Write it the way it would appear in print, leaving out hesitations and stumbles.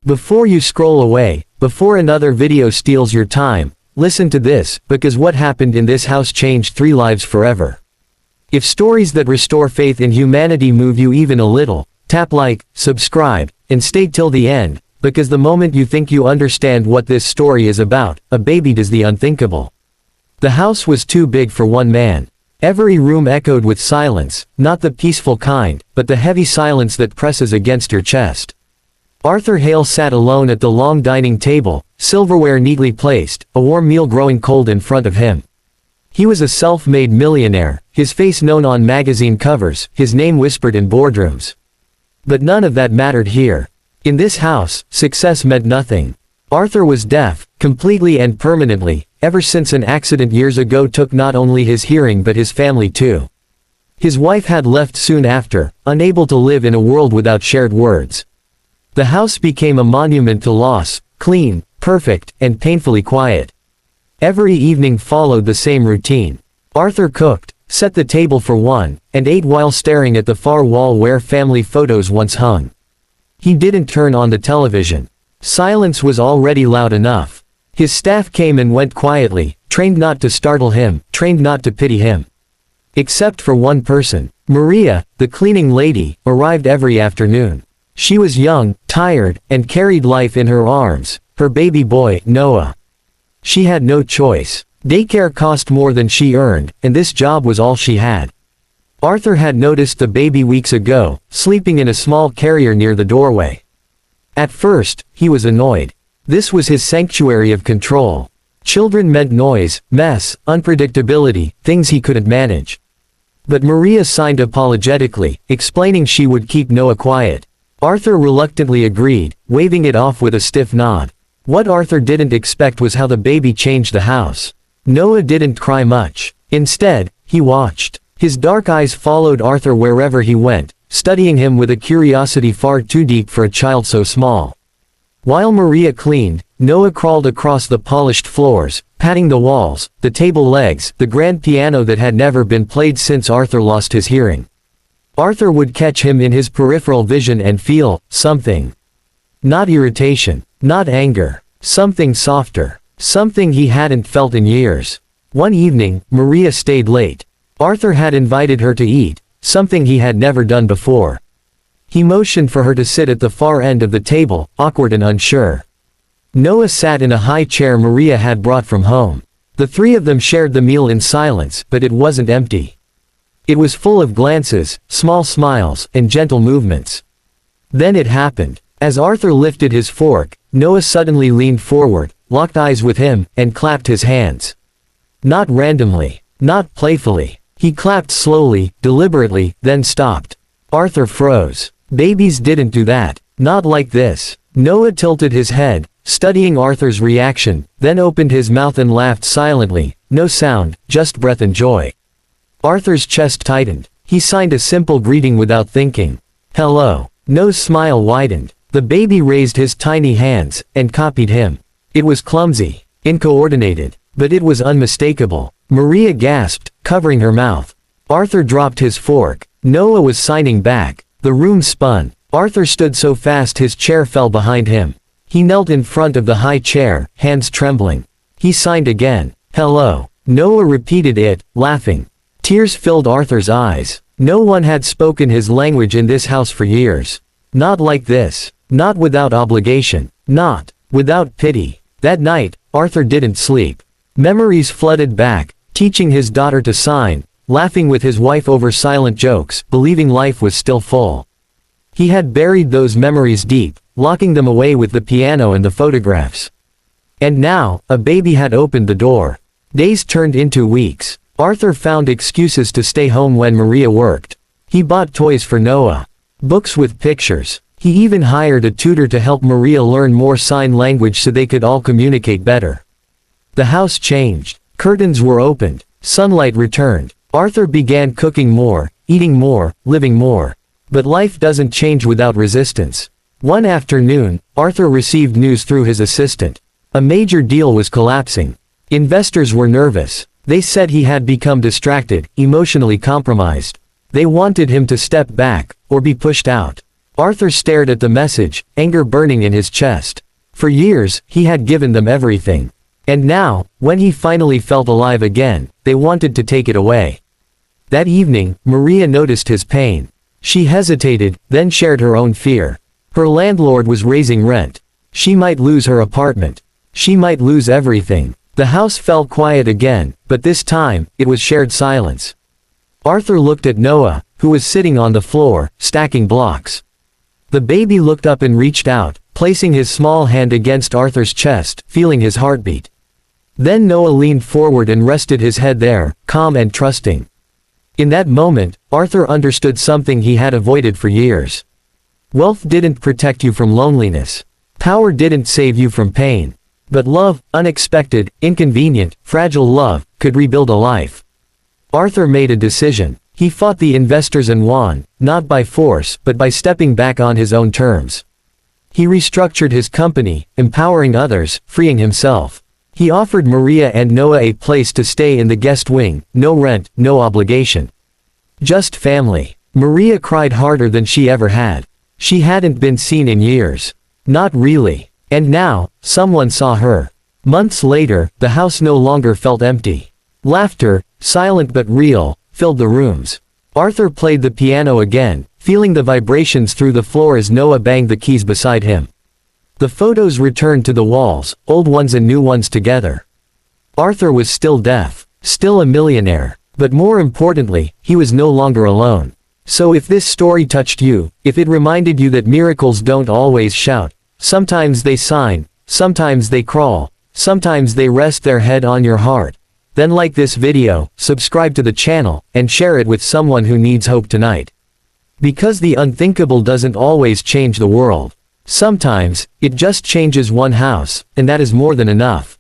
Before you scroll away, before another video steals your time, listen to this, because what happened in this house changed 3 lives forever. If stories that restore faith in humanity move you even a little, tap like, subscribe, and stay till the end, because the moment you think you understand what this story is about, a baby does the unthinkable. The house was too big for one man. Every room echoed with silence, not the peaceful kind, but the heavy silence that presses against your chest. Arthur Hale sat alone at the long dining table, silverware neatly placed, a warm meal growing cold in front of him. He was a self-made millionaire, his face known on magazine covers, his name whispered in boardrooms. But none of that mattered here. In this house, success meant nothing. Arthur was deaf, completely and permanently, ever since an accident years ago took not only his hearing but his family too. His wife had left soon after, unable to live in a world without shared words. The house became a monument to loss, clean, perfect, and painfully quiet. Every evening followed the same routine. Arthur cooked, set the table for one, and ate while staring at the far wall where family photos once hung. He didn't turn on the television. Silence was already loud enough. His staff came and went quietly, trained not to startle him, trained not to pity him. Except for one person. Maria, the cleaning lady, arrived every afternoon. She was young, tired, and carried life in her arms, her baby boy, Noah. She had no choice. Daycare cost more than she earned, and this job was all she had. Arthur had noticed the baby weeks ago, sleeping in a small carrier near the doorway. At first, he was annoyed. This was his sanctuary of control. Children meant noise, mess, unpredictability, things he couldn't manage. But Maria signed apologetically, explaining she would keep Noah quiet. Arthur reluctantly agreed, waving it off with a stiff nod. What Arthur didn't expect was how the baby changed the house. Noah didn't cry much. Instead, he watched. His dark eyes followed Arthur wherever he went, studying him with a curiosity far too deep for a child so small. While Maria cleaned, Noah crawled across the polished floors, patting the walls, the table legs, the grand piano that had never been played since Arthur lost his hearing. Arthur would catch him in his peripheral vision and feel something. Not irritation, not anger, something softer, something he hadn't felt in years. One evening, Maria stayed late. Arthur had invited her to eat, something he had never done before. He motioned for her to sit at the far end of the table, awkward and unsure. Noah sat in a high chair Maria had brought from home. The 3 of them shared the meal in silence, but it wasn't empty. It was full of glances, small smiles, and gentle movements. Then it happened. As Arthur lifted his fork, Noah suddenly leaned forward, locked eyes with him, and clapped his hands. Not randomly, not playfully. He clapped slowly, deliberately, then stopped. Arthur froze. Babies didn't do that. Not like this. Noah tilted his head, studying Arthur's reaction, then opened his mouth and laughed silently, no sound, just breath and joy. Arthur's chest tightened. He signed a simple greeting without thinking. Hello. Noah's smile widened. The baby raised his tiny hands, and copied him. It was clumsy, incoordinated, but it was unmistakable. Maria gasped, covering her mouth. Arthur dropped his fork. Noah was signing back. The room spun. Arthur stood so fast his chair fell behind him. He knelt in front of the high chair, hands trembling. He signed again. Hello. Noah repeated it, laughing. Tears filled Arthur's eyes. No one had spoken his language in this house for years. Not like this. Not without obligation. Not without pity. That night, Arthur didn't sleep. Memories flooded back, teaching his daughter to sign, laughing with his wife over silent jokes, believing life was still full. He had buried those memories deep, locking them away with the piano and the photographs. And now, a baby had opened the door. Days turned into weeks. Arthur found excuses to stay home when Maria worked. He bought toys for Noah. Books with pictures. He even hired a tutor to help Maria learn more sign language so they could all communicate better. The house changed. Curtains were opened. Sunlight returned. Arthur began cooking more, eating more, living more. But life doesn't change without resistance. One afternoon, Arthur received news through his assistant. A major deal was collapsing. Investors were nervous. They said he had become distracted, emotionally compromised. They wanted him to step back, or be pushed out. Arthur stared at the message, anger burning in his chest. For years, he had given them everything. And now, when he finally felt alive again, they wanted to take it away. That evening, Maria noticed his pain. She hesitated, then shared her own fear. Her landlord was raising rent. She might lose her apartment. She might lose everything. The house fell quiet again, but this time, it was shared silence. Arthur looked at Noah, who was sitting on the floor, stacking blocks. The baby looked up and reached out, placing his small hand against Arthur's chest, feeling his heartbeat. Then Noah leaned forward and rested his head there, calm and trusting. In that moment, Arthur understood something he had avoided for years. Wealth didn't protect you from loneliness. Power didn't save you from pain. But love, unexpected, inconvenient, fragile love, could rebuild a life. Arthur made a decision. He fought the investors and won, not by force, but by stepping back on his own terms. He restructured his company, empowering others, freeing himself. He offered Maria and Noah a place to stay in the guest wing, no rent, no obligation. Just family. Maria cried harder than she ever had. She hadn't been seen in years. Not really. And now, someone saw her. Months later, the house no longer felt empty. Laughter, silent but real, filled the rooms. Arthur played the piano again, feeling the vibrations through the floor as Noah banged the keys beside him. The photos returned to the walls, old ones and new ones together. Arthur was still deaf, still a millionaire, but more importantly, he was no longer alone. So if this story touched you, if it reminded you that miracles don't always shout, sometimes they sign, sometimes they crawl, sometimes they rest their head on your heart, then like this video, subscribe to the channel, and share it with someone who needs hope tonight. Because the unthinkable doesn't always change the world. Sometimes, it just changes one house, and that is more than enough.